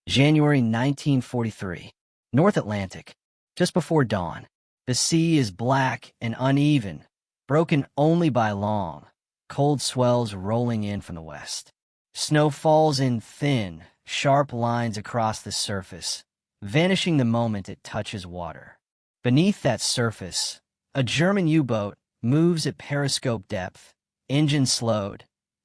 January 1943. North Atlantic. Just before dawn. The sea is black and uneven, broken only by long, cold swells rolling in from the west. Snow falls in thin, sharp lines across the surface, vanishing the moment it touches water. Beneath that surface, a German U-boat moves at periscope depth, engine slowed,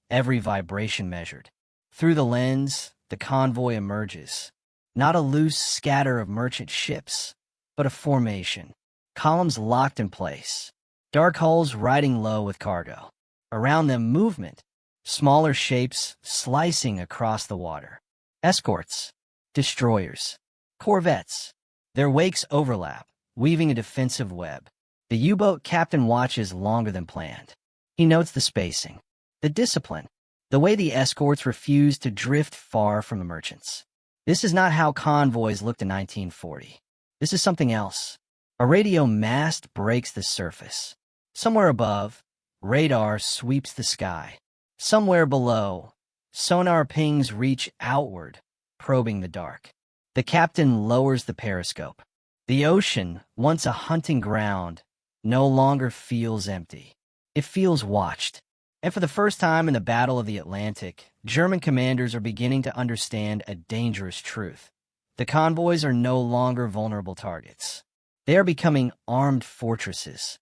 every vibration measured. Through the lens, the convoy emerges. Not a loose scatter of merchant ships, but a formation. Columns locked in place. Dark hulls riding low with cargo. Around them, movement. Smaller shapes slicing across the water. Escorts. Destroyers. Corvettes. Their wakes overlap, weaving a defensive web. The U-boat captain watches longer than planned. He notes the spacing, the discipline, the way the escorts refuse to drift far from the merchants. This is not how convoys looked in 1940. This is something else. A radio mast breaks the surface. Somewhere above, radar sweeps the sky. Somewhere below, sonar pings reach outward, probing the dark. The captain lowers the periscope. The ocean, once a hunting ground, no longer feels empty. It feels watched. And for the first time in the Battle of the Atlantic, German commanders are beginning to understand a dangerous truth. The convoys are no longer vulnerable targets. They are becoming armed fortresses.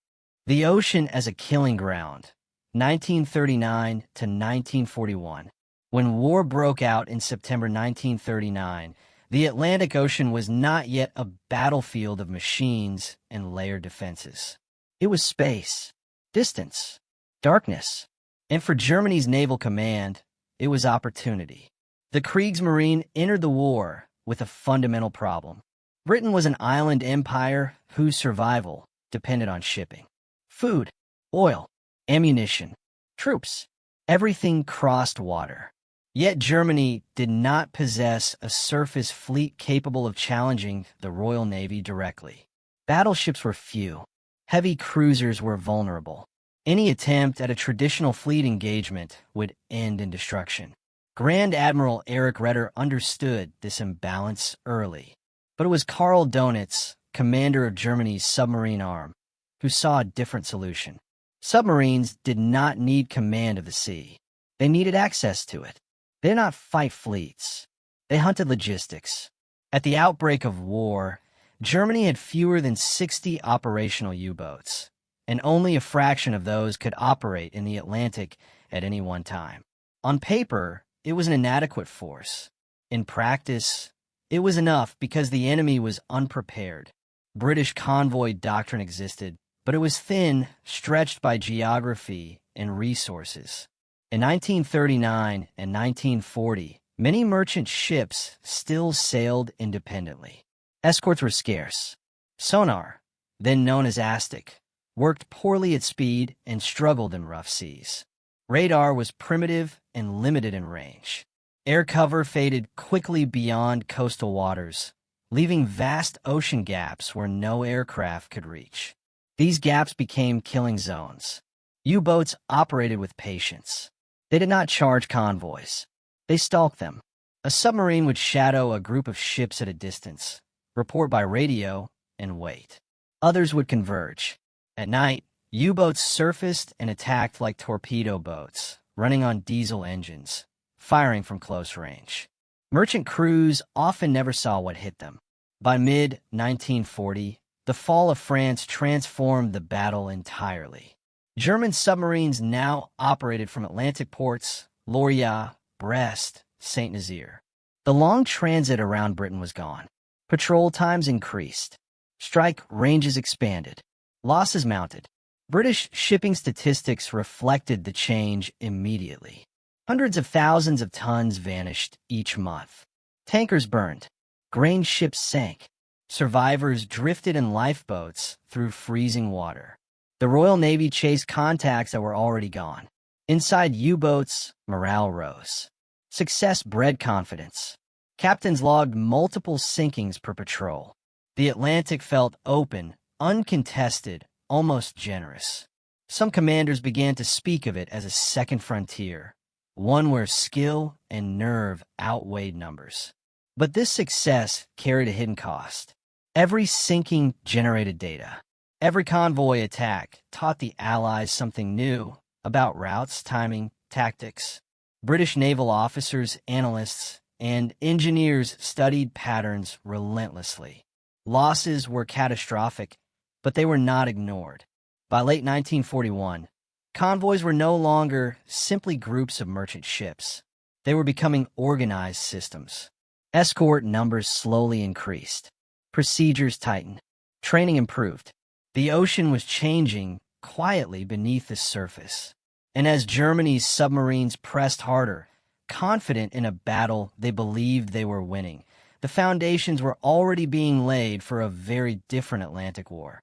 The ocean as a killing ground. 1939 to 1941. When war broke out in September 1939, the Atlantic Ocean was not yet a battlefield of machines and layered defenses. It was space, distance, darkness. And for Germany's naval command, it was opportunity. The Kriegsmarine entered the war with a fundamental problem. Britain was an island empire whose survival depended on shipping. Food, oil, ammunition, troops, everything crossed water. Yet Germany did not possess a surface fleet capable of challenging the Royal Navy directly. Battleships were few. Heavy cruisers were vulnerable. Any attempt at a traditional fleet engagement would end in destruction. Grand Admiral Erich Raeder understood this imbalance early. But it was Karl Donitz, commander of Germany's submarine arm, who saw a different solution. Submarines did not need command of the sea. They needed access to it. They did not fight fleets. They hunted logistics. At the outbreak of war, Germany had fewer than 60 operational U-boats, and only a fraction of those could operate in the Atlantic at any one time. On paper, it was an inadequate force. In practice, it was enough because the enemy was unprepared. British convoy doctrine existed, but it was thin, stretched by geography and resources. In 1939 and 1940, many merchant ships still sailed independently. Escorts were scarce. Sonar, then known as ASTIC, worked poorly at speed and struggled in rough seas. Radar was primitive and limited in range. Air cover faded quickly beyond coastal waters, leaving vast ocean gaps where no aircraft could reach. These gaps became killing zones. U-boats operated with patience. They did not charge convoys. They stalked them. A submarine would shadow a group of ships at a distance, report by radio, and wait. Others would converge. At night, U-boats surfaced and attacked like torpedo boats, running on diesel engines, firing from close range. Merchant crews often never saw what hit them. By mid-1940, the fall of France transformed the battle entirely. German submarines now operated from Atlantic ports, Lorient, Brest, Saint-Nazaire. The long transit around Britain was gone. Patrol times increased. Strike ranges expanded. Losses mounted. British shipping statistics reflected the change immediately. Hundreds of thousands of tons vanished each month. Tankers burned. Grain ships sank. Survivors drifted in lifeboats through freezing water. The Royal Navy chased contacts that were already gone. Inside U-boats, morale rose. Success bred confidence. Captains logged multiple sinkings per patrol. The Atlantic felt open, uncontested, almost generous. Some commanders began to speak of it as a second frontier, one where skill and nerve outweighed numbers. But this success carried a hidden cost. Every sinking generated data. Every convoy attack taught the Allies something new about routes, timing, tactics. British naval officers, analysts, and engineers studied patterns relentlessly. Losses were catastrophic, but they were not ignored. By late 1941, convoys were no longer simply groups of merchant ships. They were becoming organized systems. Escort numbers slowly increased. Procedures tightened. Training improved. The ocean was changing quietly beneath the surface. And as Germany's submarines pressed harder, confident in a battle they believed they were winning, the foundations were already being laid for a very different Atlantic war,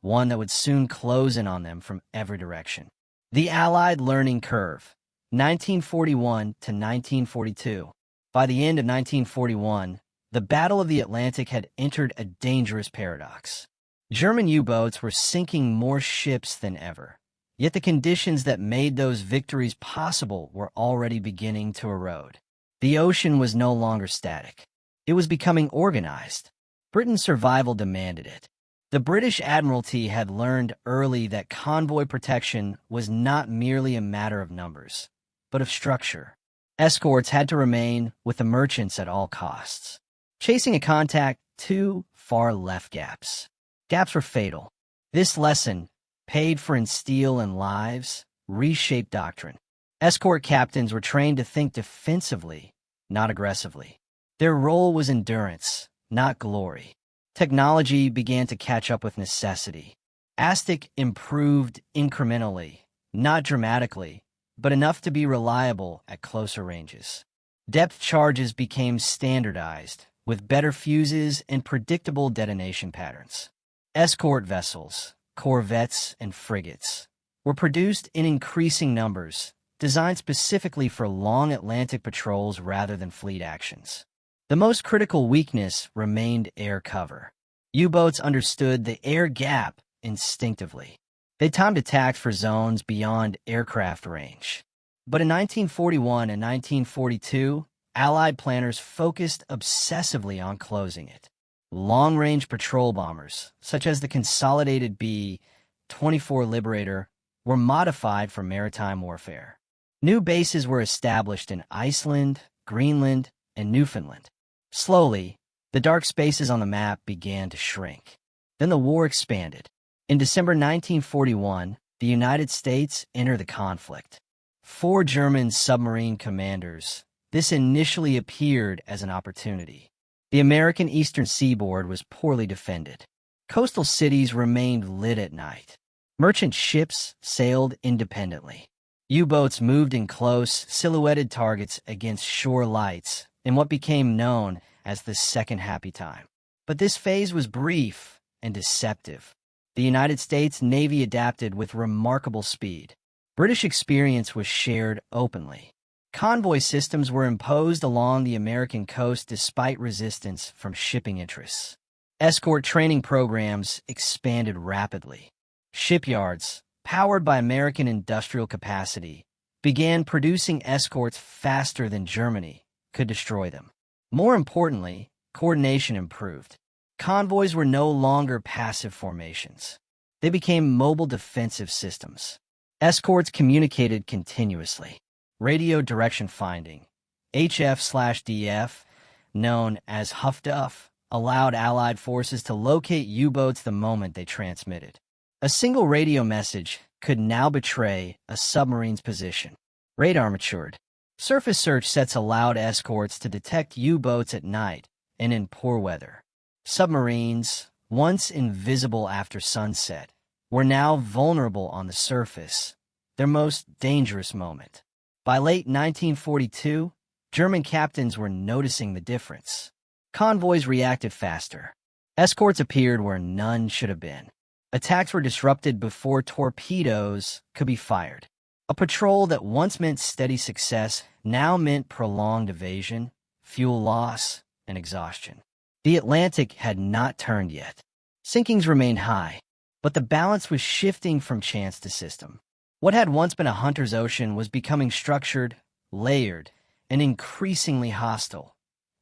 one that would soon close in on them from every direction. The Allied learning curve, 1941 to 1942. By the end of 1941, the Battle of the Atlantic had entered a dangerous paradox. German U-boats were sinking more ships than ever. Yet the conditions that made those victories possible were already beginning to erode. The ocean was no longer static. It was becoming organized. Britain's survival demanded it. The British Admiralty had learned early that convoy protection was not merely a matter of numbers, but of structure. Escorts had to remain with the merchants at all costs. Chasing a contact too far left gaps. Gaps were fatal. This lesson, paid for in steel and lives, reshaped doctrine. Escort captains were trained to think defensively, not aggressively. Their role was endurance, not glory. Technology began to catch up with necessity. ASTIC improved incrementally, not dramatically, but enough to be reliable at closer ranges. Depth charges became standardized, with better fuses and predictable detonation patterns. Escort vessels, corvettes, and frigates were produced in increasing numbers, designed specifically for long Atlantic patrols rather than fleet actions. The most critical weakness remained air cover. U-boats understood the air gap instinctively. They timed attacks for zones beyond aircraft range. But in 1941 and 1942, Allied planners focused obsessively on closing it. Long-range patrol bombers, such as the consolidated B-24 Liberator, were modified for maritime warfare. New bases were established in Iceland, Greenland, and Newfoundland. Slowly, the dark spaces on the map began to shrink. Then the war expanded. In December 1941, the United States entered the conflict. 4 German submarine commanders. This initially appeared as an opportunity. The American eastern seaboard was poorly defended. Coastal cities remained lit at night. Merchant ships sailed independently. U-boats moved in close, silhouetted targets against shore lights in what became known as the Second Happy Time. But this phase was brief and deceptive. The United States Navy adapted with remarkable speed. British experience was shared openly. Convoy systems were imposed along the American coast despite resistance from shipping interests. Escort training programs expanded rapidly. Shipyards, powered by American industrial capacity, began producing escorts faster than Germany could destroy them. More importantly, coordination improved. Convoys were no longer passive formations. They became mobile defensive systems. Escorts communicated continuously. Radio direction finding, HF/DF, known as Huff-Duff, allowed Allied forces to locate U-boats the moment they transmitted. A single radio message could now betray a submarine's position. Radar matured. Surface search sets allowed escorts to detect U-boats at night and in poor weather. Submarines, once invisible after sunset, were now vulnerable on the surface, their most dangerous moment. By late 1942, German captains were noticing the difference. Convoys reacted faster. Escorts appeared where none should have been. Attacks were disrupted before torpedoes could be fired. A patrol that once meant steady success now meant prolonged evasion, fuel loss, and exhaustion. The Atlantic had not turned yet. Sinkings remained high, but the balance was shifting from chance to system. What had once been a hunter's ocean was becoming structured, layered, and increasingly hostile.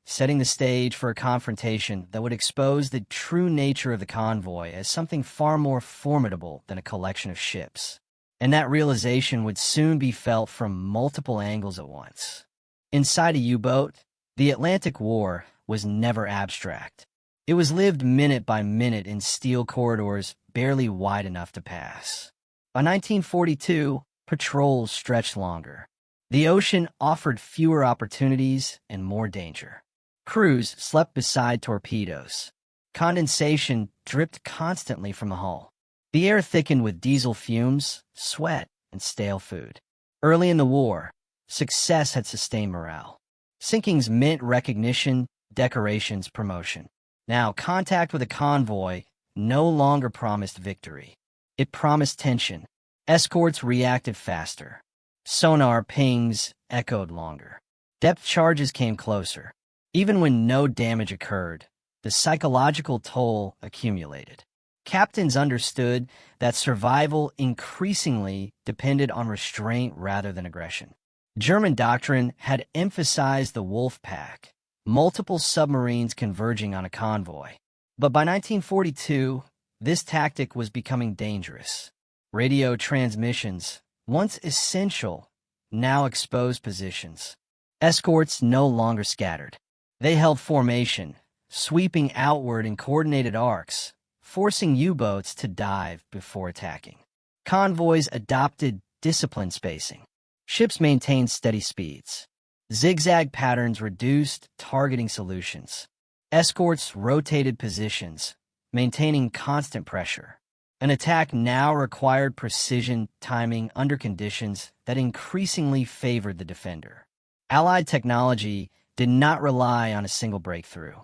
setting the stage for a confrontation that would expose the true nature of the convoy as something far more formidable than a collection of ships. And that realization would soon be felt from multiple angles at once. Inside a U-boat, the Atlantic War was never abstract. It was lived minute by minute in steel corridors barely wide enough to pass. By 1942, patrols stretched longer. The ocean offered fewer opportunities and more danger. Crews slept beside torpedoes. Condensation dripped constantly from the hull. The air thickened with diesel fumes, sweat, and stale food. Early in the war, success had sustained morale. Sinkings meant recognition, decorations, promotion. Now, contact with a convoy no longer promised victory. It promised tension. Escorts reacted faster. Sonar pings echoed longer. Depth charges came closer. Even when no damage occurred, the psychological toll accumulated. Captains understood that survival increasingly depended on restraint rather than aggression. German doctrine had emphasized the wolf pack, multiple submarines converging on a convoy. But by 1942, this tactic was becoming dangerous. Radio transmissions, once essential, now exposed positions. Escorts no longer scattered. They held formation, sweeping outward in coordinated arcs, forcing U-boats to dive before attacking. Convoys adopted disciplined spacing. Ships maintained steady speeds. Zigzag patterns reduced targeting solutions. Escorts rotated positions, maintaining constant pressure. An attack now required precision timing under conditions that increasingly favored the defender. Allied technology did not rely on a single breakthrough.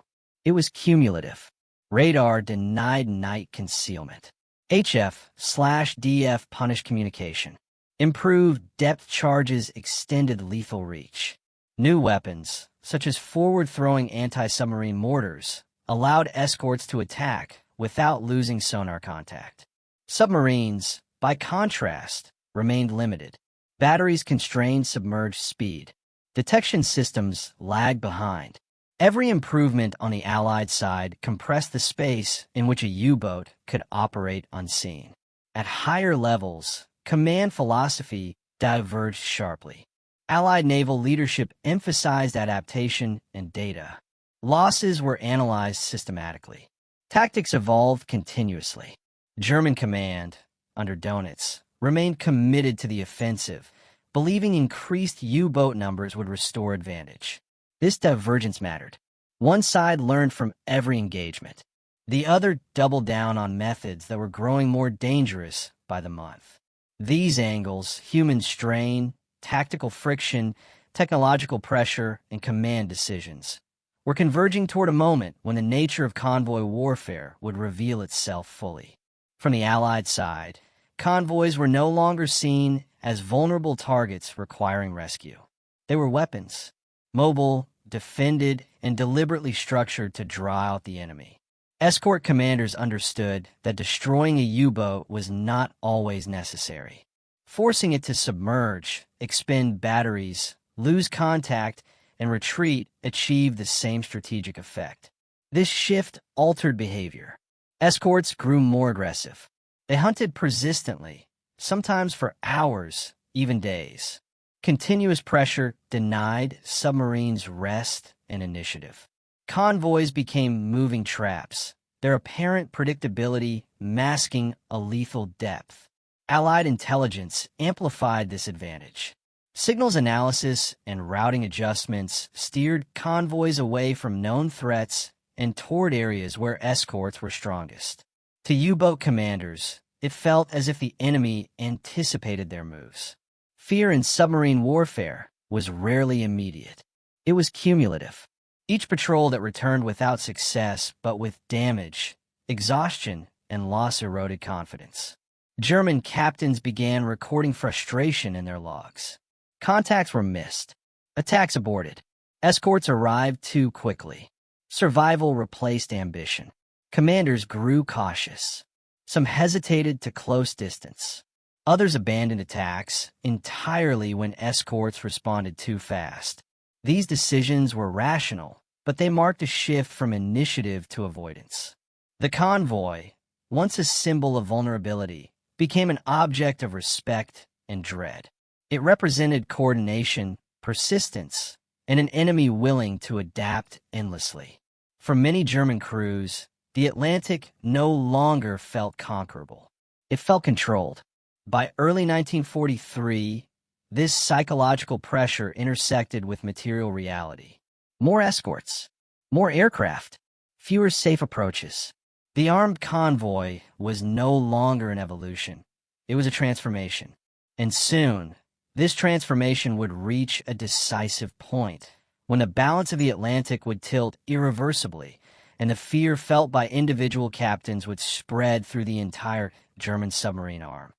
It was cumulative. Radar denied night concealment. HF/DF punished communication. Improved depth charges extended lethal reach. New weapons, such as forward-throwing anti-submarine mortars, allowed escorts to attack without losing sonar contact. Submarines, by contrast, remained limited. Batteries constrained submerged speed. Detection systems lagged behind. Every improvement on the Allied side compressed the space in which a U-boat could operate unseen. At higher levels, command philosophy diverged sharply. Allied naval leadership emphasized adaptation and data. Losses were analyzed systematically. Tactics evolved continuously. German command, under Dönitz, remained committed to the offensive, believing increased U-boat numbers would restore advantage. This divergence mattered. One side learned from every engagement. The other doubled down on methods that were growing more dangerous by the month. These angles, human strain, tactical friction, technological pressure, and command decisions, were converging toward a moment when the nature of convoy warfare would reveal itself fully. From the Allied side, convoys were no longer seen as vulnerable targets requiring rescue. They were weapons, mobile, defended, and deliberately structured to draw out the enemy. Escort commanders understood that destroying a U-boat was not always necessary. Forcing it to submerge, expend batteries, lose contact, and retreat achieved the same strategic effect. This shift altered behavior. Escorts grew more aggressive. They hunted persistently, sometimes for hours, even days. Continuous pressure denied submarines rest and initiative. Convoys became moving traps, their apparent predictability masking a lethal depth. Allied intelligence amplified this advantage. Signals analysis and routing adjustments steered convoys away from known threats and toward areas where escorts were strongest. To U-boat commanders, it felt as if the enemy anticipated their moves. Fear in submarine warfare was rarely immediate. It was cumulative. Each patrol that returned without success, but with damage, exhaustion, and loss eroded confidence. German captains began recording frustration in their logs. Contacts were missed. Attacks aborted. Escorts arrived too quickly. Survival replaced ambition. Commanders grew cautious. Some hesitated to close distance. Others abandoned attacks entirely when escorts responded too fast. These decisions were rational, but they marked a shift from initiative to avoidance. The convoy, once a symbol of vulnerability, became an object of respect and dread. It represented coordination, persistence, and an enemy willing to adapt endlessly. For many German crews, the Atlantic no longer felt conquerable. It felt controlled. By early 1943, this psychological pressure intersected with material reality. More escorts, more aircraft, fewer safe approaches. The armed convoy was no longer an evolution. It was a transformation. And soon, this transformation would reach a decisive point, when the balance of the Atlantic would tilt irreversibly, and the fear felt by individual captains would spread through the entire German submarine arm.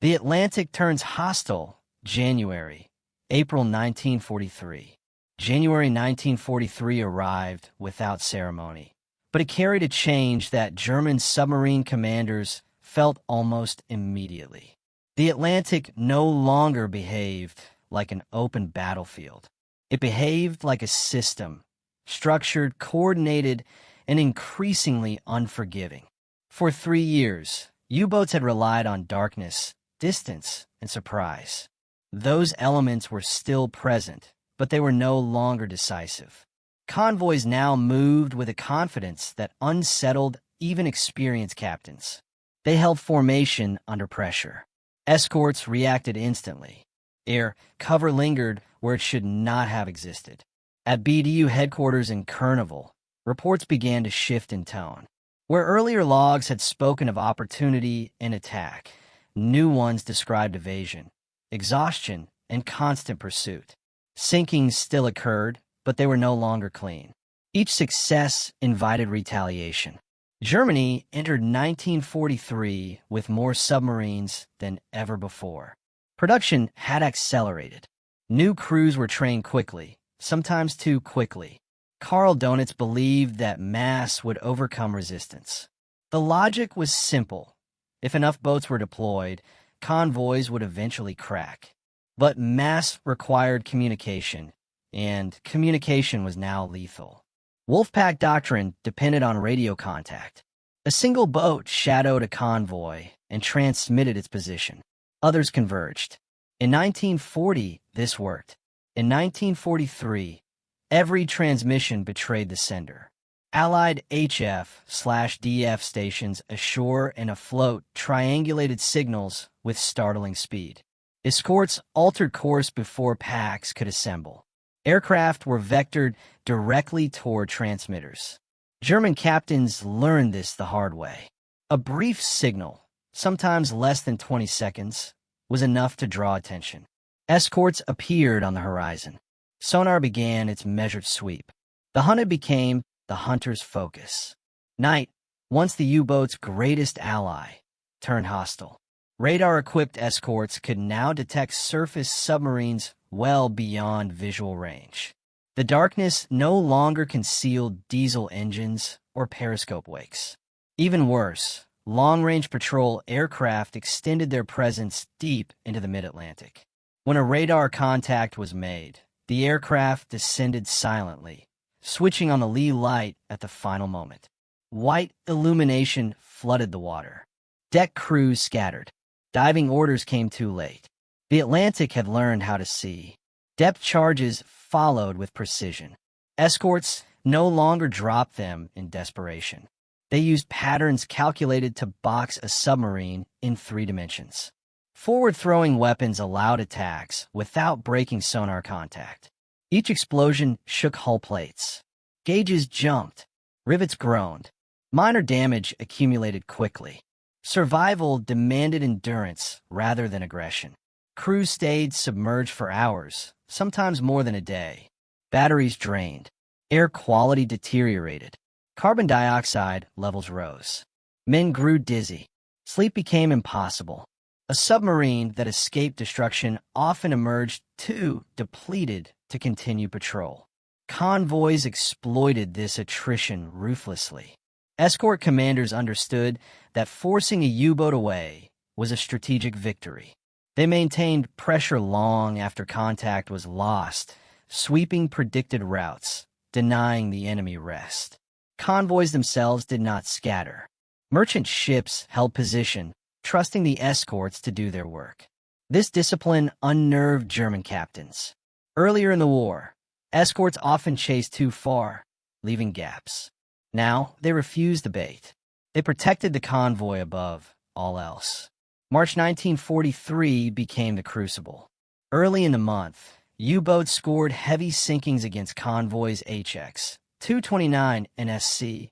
The Atlantic turns hostile. April 1943. January 1943 arrived without ceremony, but it carried a change that German submarine commanders felt almost immediately. The Atlantic no longer behaved like an open battlefield. It behaved like a system, structured, coordinated, and increasingly unforgiving. For 3 years, U-boats had relied on darkness, distance, and surprise. Those elements were still present, but they were no longer decisive. Convoys now moved with a confidence that unsettled even experienced captains. They held formation under pressure. Escorts reacted instantly. Air cover lingered where it should not have existed. At BDU headquarters in Naval, reports began to shift in tone. Where earlier logs had spoken of opportunity and attack, new ones described evasion, exhaustion, and constant pursuit. Sinkings still occurred, but they were no longer clean. Each success invited retaliation. Germany entered 1943 with more submarines than ever before. Production had accelerated. New crews were trained quickly, sometimes too quickly. Karl Donitz believed that mass would overcome resistance. The logic was simple. If enough boats were deployed, convoys would eventually crack. But mass required communication, and communication was now lethal. Wolfpack doctrine depended on radio contact. A single boat shadowed a convoy and transmitted its position. Others converged. In 1940, this worked. In 1943, every transmission betrayed the sender. Allied HF/DF stations ashore and afloat triangulated signals with startling speed. Escorts altered course before packs could assemble. Aircraft were vectored directly toward transmitters. German captains learned this the hard way. A brief signal, sometimes less than 20 seconds, was enough to draw attention. Escorts appeared on the horizon. Sonar began its measured sweep. The hunted became the hunter's focus. Night, once the U-boat's greatest ally, turned hostile. Radar-equipped escorts could now detect surface submarines well beyond visual range. The darkness no longer concealed diesel engines or periscope wakes. Even worse, long-range patrol aircraft extended their presence deep into the mid-Atlantic. When a radar contact was made, the aircraft descended silently, switching on the lee light at the final moment. White illumination flooded the water. Deck crews scattered. Diving orders came too late. The Atlantic had learned how to see. Depth charges followed with precision. Escorts no longer dropped them in desperation. They used patterns calculated to box a submarine in 3 dimensions. Forward-throwing weapons allowed attacks without breaking sonar contact. Each explosion shook hull plates. Gauges jumped. Rivets groaned. Minor damage accumulated quickly. Survival demanded endurance rather than aggression. Crews stayed submerged for hours, sometimes more than a day. Batteries drained. Air quality deteriorated. Carbon dioxide levels rose. Men grew dizzy. Sleep became impossible. A submarine that escaped destruction often emerged too depleted to continue patrol. Convoys exploited this attrition ruthlessly. Escort commanders understood that forcing a U-boat away was a strategic victory. They maintained pressure long after contact was lost, sweeping predicted routes, denying the enemy rest. Convoys themselves did not scatter. Merchant ships held position, trusting the escorts to do their work. This discipline unnerved German captains. Earlier in the war, escorts often chased too far, leaving gaps. Now, they refused the bait. They protected the convoy above all else. March 1943 became the crucible. Early in the month, U-boats scored heavy sinkings against convoys HX 229 and SC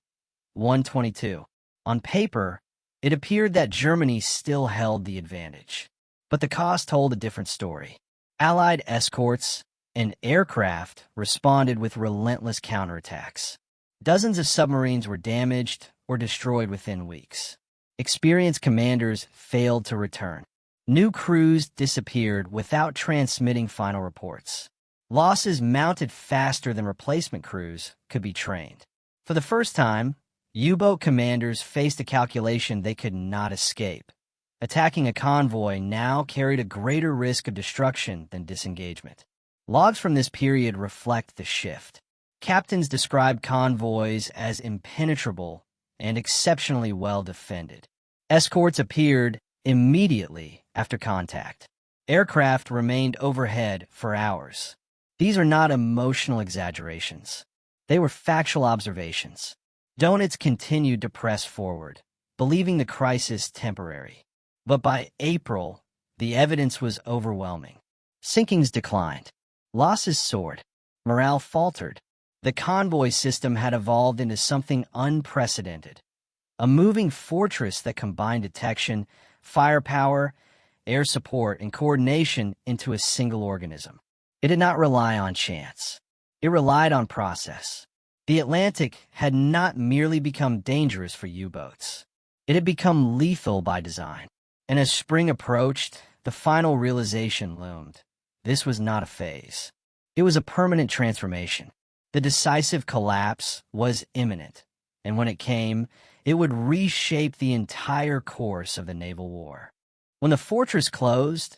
122. On paper, it appeared that Germany still held the advantage. But the cost told a different story. Allied escorts and aircraft responded with relentless counterattacks. Dozens of submarines were damaged or destroyed within weeks. Experienced commanders failed to return. New crews disappeared without transmitting final reports. Losses mounted faster than replacement crews could be trained. For the first time, U-boat commanders faced a calculation they could not escape. Attacking a convoy now carried a greater risk of destruction than disengagement. Logs from this period reflect the shift. Captains described convoys as impenetrable and exceptionally well defended. Escorts appeared immediately after contact. Aircraft remained overhead for hours. These are not emotional exaggerations. They were factual observations. Donuts continued to press forward, believing the crisis temporary. But by April, the evidence was overwhelming. Sinkings declined. Losses soared. Morale faltered. The convoy system had evolved into something unprecedented. A moving fortress that combined detection, firepower, air support, and coordination into a single organism. It did not rely on chance. It relied on process. The Atlantic had not merely become dangerous for U-boats. It had become lethal by design. And as spring approached, the final realization loomed. This was not a phase. It was a permanent transformation. The decisive collapse was imminent, and when it came, it would reshape the entire course of the naval war. When the fortress closed,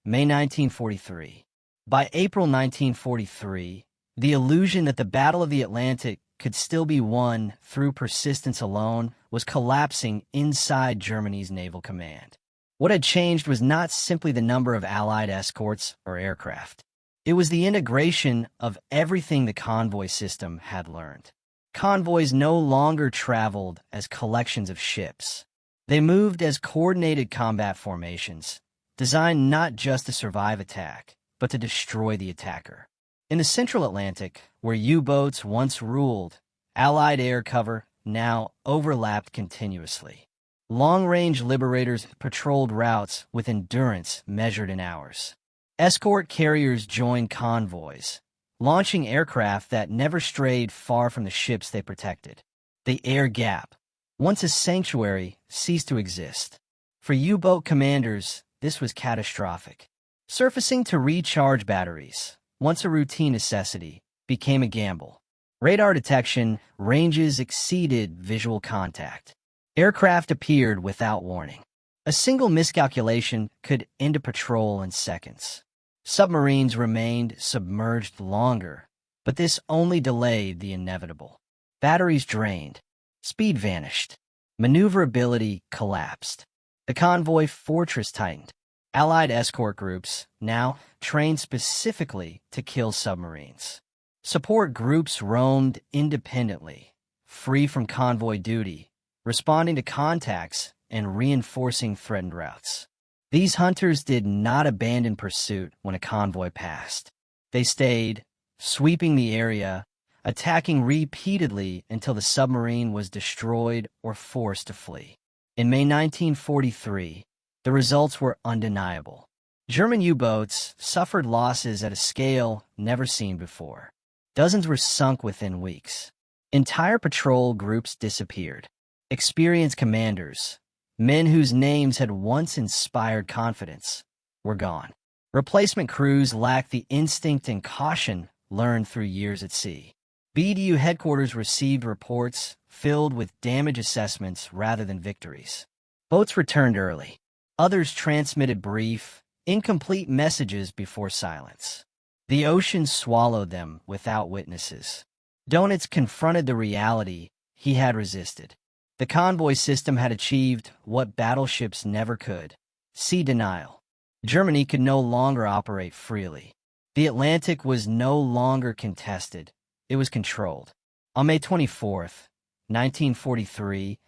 May 1943. By April 1943, the illusion that the Battle of the Atlantic could still be won through persistence alone was collapsing inside Germany's naval command. What had changed was not simply the number of Allied escorts or aircraft. It was the integration of everything the convoy system had learned. Convoys no longer traveled as collections of ships. They moved as coordinated combat formations, designed not just to survive attack, but to destroy the attacker. In the Central Atlantic, where U-boats once ruled, Allied air cover now overlapped continuously. Long-range liberators patrolled routes with endurance measured in hours. Escort carriers joined convoys, launching aircraft that never strayed far from the ships they protected. The air gap, once a sanctuary, ceased to exist. For U-boat commanders, this was catastrophic. Surfacing to recharge batteries, once a routine necessity, became a gamble. Radar detection ranges exceeded visual contact. Aircraft appeared without warning. A single miscalculation could end a patrol in seconds. Submarines remained submerged longer, but this only delayed the inevitable. Batteries drained. Speed vanished. Maneuverability collapsed. The convoy fortress tightened. Allied escort groups, now trained specifically to kill submarines. Support groups roamed independently, free from convoy duty, responding to contacts and reinforcing threatened routes. These hunters did not abandon pursuit when a convoy passed. They stayed, sweeping the area, attacking repeatedly until the submarine was destroyed or forced to flee. In May 1943, the results were undeniable. German U-boats suffered losses at a scale never seen before. Dozens were sunk within weeks. Entire patrol groups disappeared. Experienced commanders, men whose names had once inspired confidence, were gone. Replacement crews lacked the instinct and caution learned through years at sea. BDU headquarters received reports filled with damage assessments rather than victories. Boats returned early. Others transmitted brief, incomplete messages before silence. The ocean swallowed them without witnesses. Donitz confronted the reality he had resisted. The convoy system had achieved what battleships never could: sea denial. Germany could no longer operate freely. The Atlantic was no longer contested. It was controlled. On May 24th, 1943,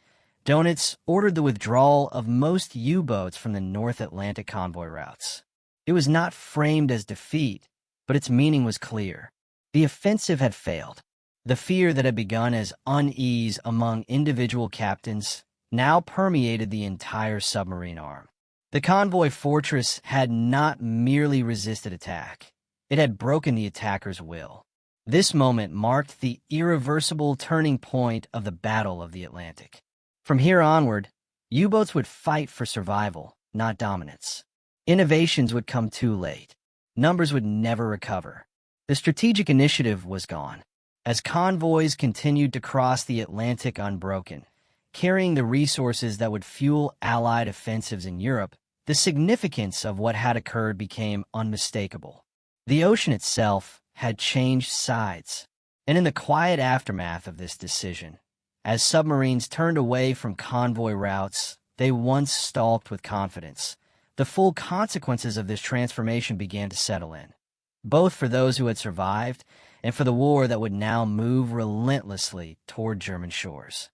Donitz ordered the withdrawal of most U-boats from the North Atlantic convoy routes. It was not framed as defeat, but its meaning was clear. The offensive had failed. The fear that had begun as unease among individual captains now permeated the entire submarine arm. The convoy fortress had not merely resisted attack. It had broken the attacker's will. This moment marked the irreversible turning point of the Battle of the Atlantic. From here onward, U-boats would fight for survival, not dominance. Innovations would come too late. Numbers would never recover. The strategic initiative was gone. As convoys continued to cross the Atlantic unbroken, carrying the resources that would fuel Allied offensives in Europe, the significance of what had occurred became unmistakable. The ocean itself had changed sides, and in the quiet aftermath of this decision, as submarines turned away from convoy routes they once stalked with confidence, the full consequences of this transformation began to settle in, both for those who had survived and for the war that would now move relentlessly toward German shores.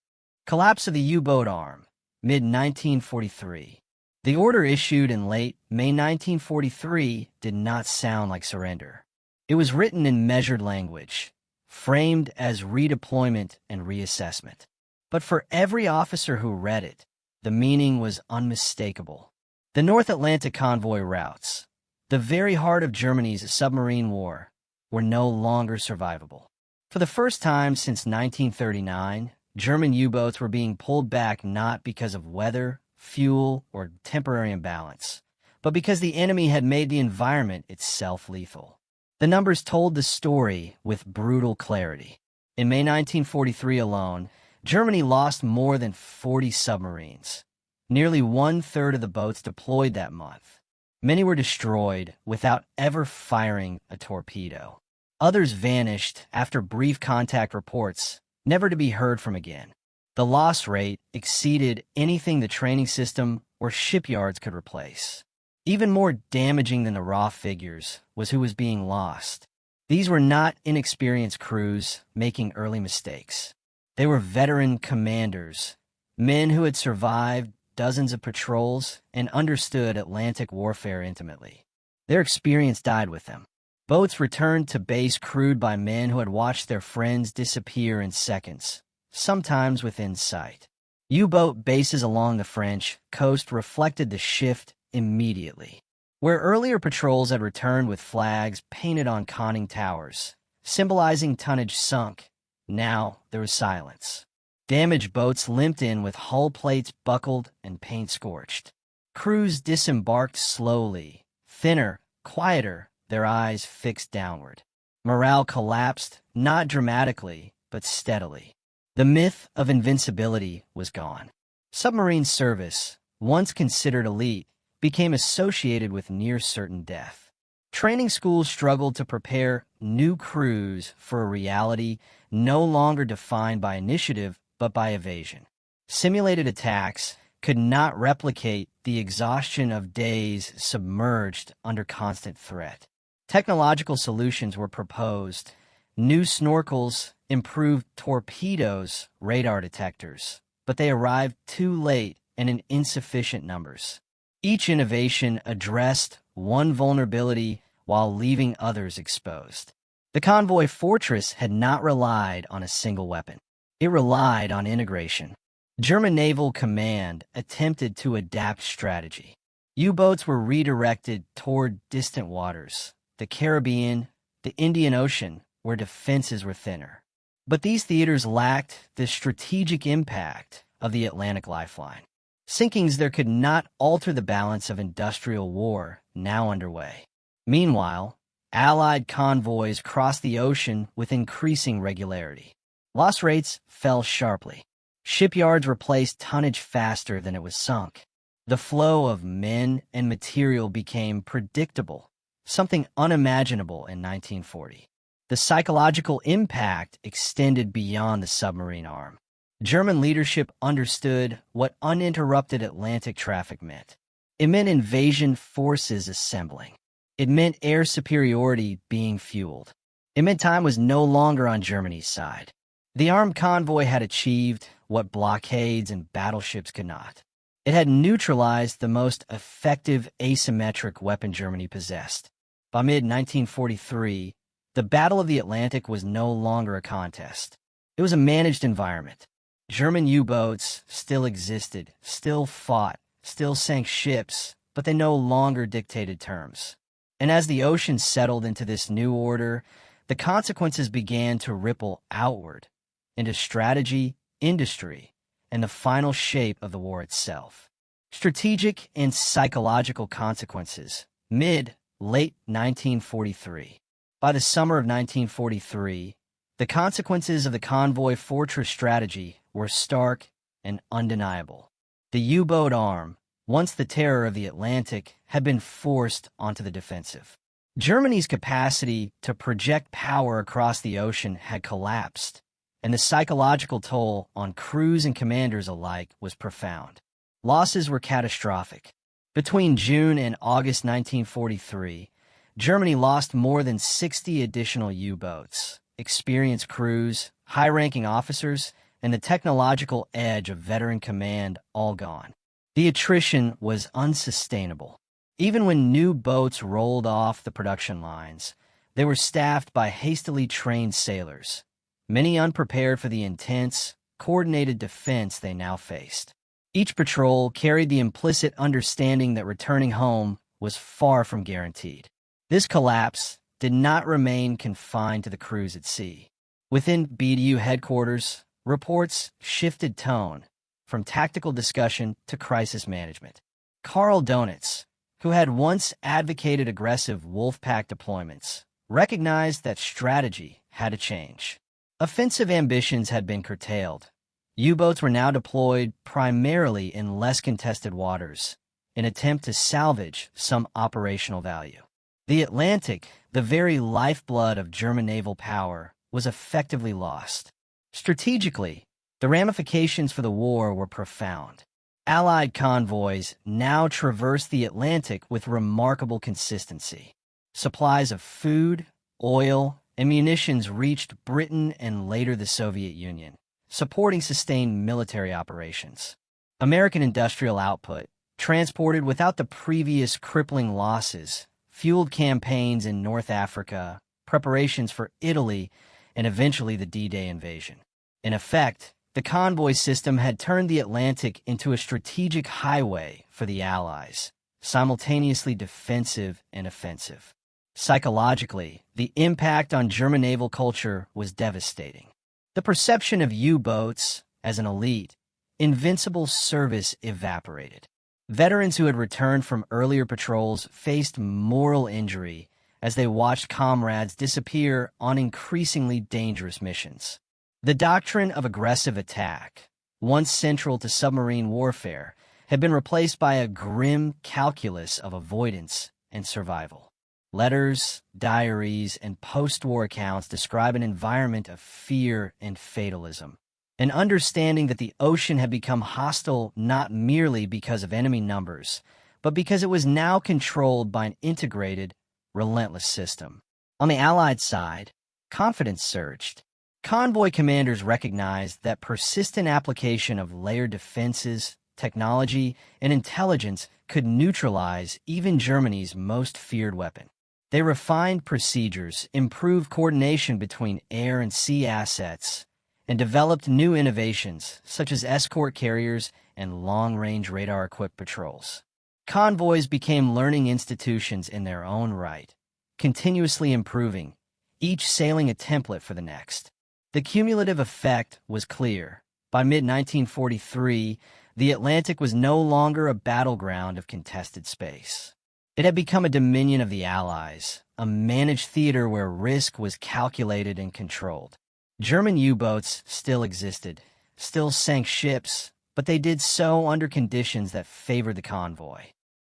Collapse of the U-boat arm, mid-1943. The order issued in late May 1943 did not sound like surrender. It was written in measured language, framed as redeployment and reassessment. But for every officer who read it, the meaning was unmistakable. The North Atlantic convoy routes, the very heart of Germany's submarine war, were no longer survivable. For the first time since 1939, German U-boats were being pulled back not because of weather, fuel, or temporary imbalance, but because the enemy had made the environment itself lethal. The numbers told the story with brutal clarity. In May 1943 alone, Germany lost more than 40 submarines. Nearly one-third of the boats deployed that month. Many were destroyed without ever firing a torpedo. Others vanished after brief contact reports, never to be heard from again. The loss rate exceeded anything the training system or shipyards could replace. Even more damaging than the raw figures was who was being lost. These were not inexperienced crews making early mistakes. They were veteran commanders, men who had survived dozens of patrols and understood Atlantic warfare intimately. Their experience died with them. Boats returned to base crewed by men who had watched their friends disappear in seconds, sometimes within sight. U-boat bases along the French coast reflected the shift immediately. Where earlier patrols had returned with flags painted on conning towers, symbolizing tonnage sunk, now there was silence. Damaged boats limped in with hull plates buckled and paint scorched. Crews disembarked slowly, thinner, quieter, their eyes fixed downward. Morale collapsed, not dramatically, but steadily. The myth of invincibility was gone. Submarine service, once considered elite, became associated with near-certain death. Training schools struggled to prepare new crews for a reality no longer defined by initiative but by evasion. Simulated attacks could not replicate the exhaustion of days submerged under constant threat. Technological solutions were proposed: new snorkels, improved torpedoes, radar detectors, but they arrived too late and in insufficient numbers. Each innovation addressed one vulnerability while leaving others exposed. The convoy fortress had not relied on a single weapon. It relied on integration. German Naval Command attempted to adapt strategy. U-boats were redirected toward distant waters, the Caribbean, the Indian Ocean, where defenses were thinner. But these theaters lacked the strategic impact of the Atlantic lifeline. Sinkings there could not alter the balance of industrial war now underway. Meanwhile, Allied convoys crossed the ocean with increasing regularity. Loss rates fell sharply. Shipyards replaced tonnage faster than it was sunk. The flow of men and material became predictable. something unimaginable in 1940. The psychological impact extended beyond the submarine arm. German leadership understood what uninterrupted Atlantic traffic meant. It meant invasion forces assembling. It meant air superiority being fueled. It meant time was no longer on Germany's side. The armed convoy had achieved what blockades and battleships could not. It had neutralized the most effective asymmetric weapon Germany possessed. By mid-1943, the Battle of the Atlantic was no longer a contest. It was a managed environment. German U-boats still existed, still fought, still sank ships, but they no longer dictated terms. And as the ocean settled into this new order, the consequences began to ripple outward into strategy, industry, and the final shape of the war itself. Strategic and psychological consequences, mid-late 1943. By the summer of 1943, the consequences of the convoy fortress strategy were stark and undeniable. The U-boat arm, once the terror of the Atlantic, had been forced onto the defensive. Germany's capacity to project power across the ocean had collapsed, and the psychological toll on crews and commanders alike was profound. Losses were catastrophic. Between June and August 1943, Germany lost more than 60 additional U-boats, experienced crews, high-ranking officers, and the technological edge of veteran command all gone. The attrition was unsustainable. Even when new boats rolled off the production lines, they were staffed by hastily trained sailors, many unprepared for the intense, coordinated defense they now faced. Each patrol carried the implicit understanding that returning home was far from guaranteed. This collapse did not remain confined to the crews at sea. Within BDU headquarters, reports shifted tone from tactical discussion to crisis management. Karl Donitz, who had once advocated aggressive Wolfpack deployments, recognized that strategy had to change. Offensive ambitions had been curtailed. U-boats were now deployed primarily in less contested waters, in an attempt to salvage some operational value. The Atlantic, the very lifeblood of German naval power, was effectively lost. Strategically, the ramifications for the war were profound. Allied convoys now traversed the Atlantic with remarkable consistency. Supplies of food, oil, and munitions reached Britain and later the Soviet Union, supporting sustained military operations. American industrial output, transported without the previous crippling losses, fueled campaigns in North Africa, preparations for Italy, and eventually the D-Day invasion. In effect, the convoy system had turned the Atlantic into a strategic highway for the Allies, simultaneously defensive and offensive. Psychologically, the impact on German naval culture was devastating. The perception of U-boats as an elite, invincible service evaporated. Veterans who had returned from earlier patrols faced moral injury as they watched comrades disappear on increasingly dangerous missions. The doctrine of aggressive attack, once central to submarine warfare, had been replaced by a grim calculus of avoidance and survival. Letters, diaries, and post-war accounts describe an environment of fear and fatalism, an understanding that the ocean had become hostile not merely because of enemy numbers, but because it was now controlled by an integrated, relentless system. On the Allied side, confidence surged. Convoy commanders recognized that persistent application of layered defenses, technology, and intelligence could neutralize even Germany's most feared weapon. They refined procedures, improved coordination between air and sea assets, and developed new innovations such as escort carriers and long-range radar-equipped patrols. Convoys became learning institutions in their own right, continuously improving, each sailing a template for the next. The cumulative effect was clear. By mid-1943, the Atlantic was no longer a battleground of contested space. It had become a dominion of the Allies, a managed theater where risk was calculated and controlled. German U-boats still existed, still sank ships, but they did so under conditions that favored the convoy.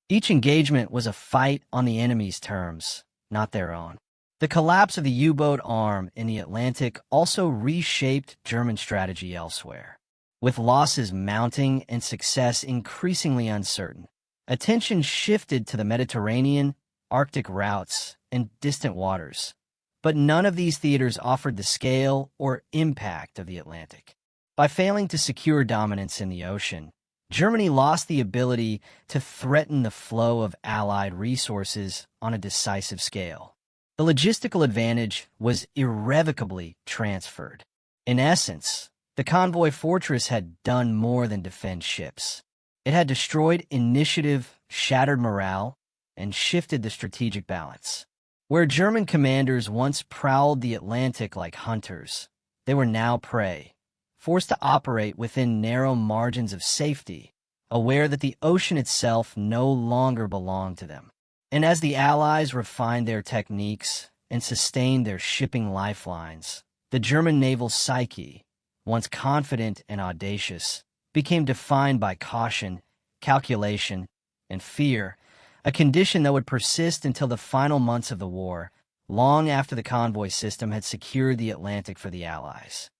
Each engagement was a fight on the enemy's terms, not their own. The collapse of the U-boat arm in the Atlantic also reshaped German strategy elsewhere. With losses mounting and success increasingly uncertain, attention shifted to the Mediterranean, Arctic routes, and distant waters. But none of these theaters offered the scale or impact of the Atlantic. By failing to secure dominance in the ocean, Germany lost the ability to threaten the flow of Allied resources on a decisive scale. The logistical advantage was irrevocably transferred. In essence, the convoy fortress had done more than defend ships. It had destroyed initiative, shattered morale, and shifted the strategic balance. Where German commanders once prowled the Atlantic like hunters, they were now prey, forced to operate within narrow margins of safety, aware that the ocean itself no longer belonged to them. And as the Allies refined their techniques and sustained their shipping lifelines, the German naval psyche, once confident and audacious, became defined by caution, calculation, and fear, a condition that would persist until the final months of the war, long after the convoy system had secured the Atlantic for the Allies.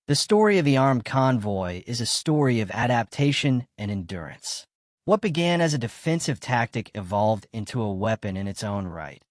The story of the armed convoy is a story of adaptation and endurance. What began as a defensive tactic evolved into a weapon in its own right,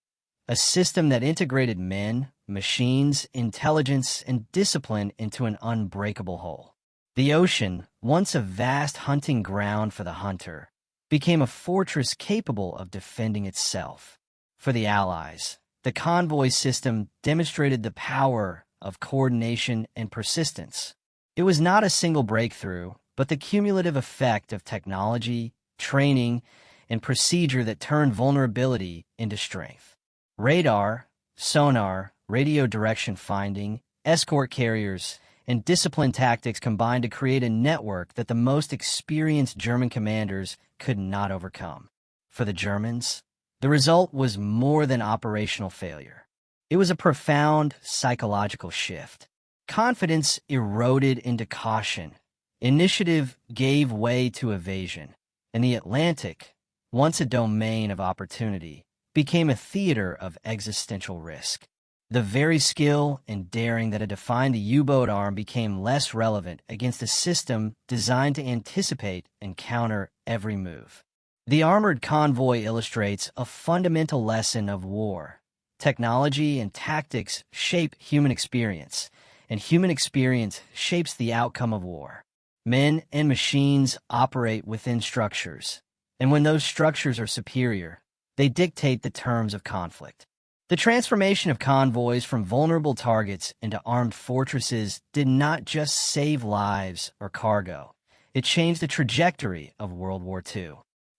a system that integrated men, machines, intelligence, and discipline into an unbreakable whole. The ocean, once a vast hunting ground for the hunter, became a fortress capable of defending itself. For the Allies, the convoy system demonstrated the power of coordination and persistence. It was not a single breakthrough, but the cumulative effect of technology, training, and procedure that turned vulnerability into strength. Radar, sonar, radio direction finding, escort carriers, and disciplined tactics combined to create a network that the most experienced German commanders could not overcome. For the Germans, the result was more than operational failure. It was a profound psychological shift. Confidence eroded into caution. Initiative gave way to evasion. And the Atlantic, once a domain of opportunity, became a theater of existential risk. The very skill and daring that had defined the U-boat arm became less relevant against a system designed to anticipate and counter every move. The armored convoy illustrates a fundamental lesson of war. Technology and tactics shape human experience, and human experience shapes the outcome of war. Men and machines operate within structures, and when those structures are superior, they dictate the terms of conflict. The transformation of convoys from vulnerable targets into armed fortresses did not just save lives or cargo. It changed the trajectory of World War II.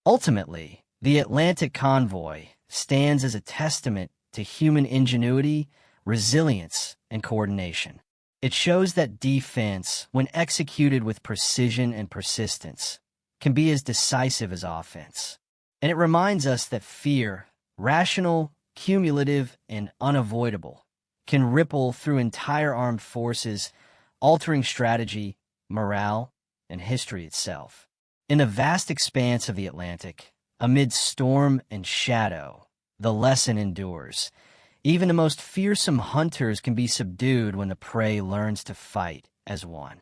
Ultimately, the Atlantic convoy stands as a testament to human ingenuity, resilience, and coordination. It shows that defense, when executed with precision and persistence, can be as decisive as offense. And it reminds us that fear, rational, cumulative, and unavoidable, can ripple through entire armed forces, altering strategy, morale, and history itself. In the vast expanse of the Atlantic, amid storm and shadow, the lesson endures. Even the most fearsome hunters can be subdued when the prey learns to fight as one.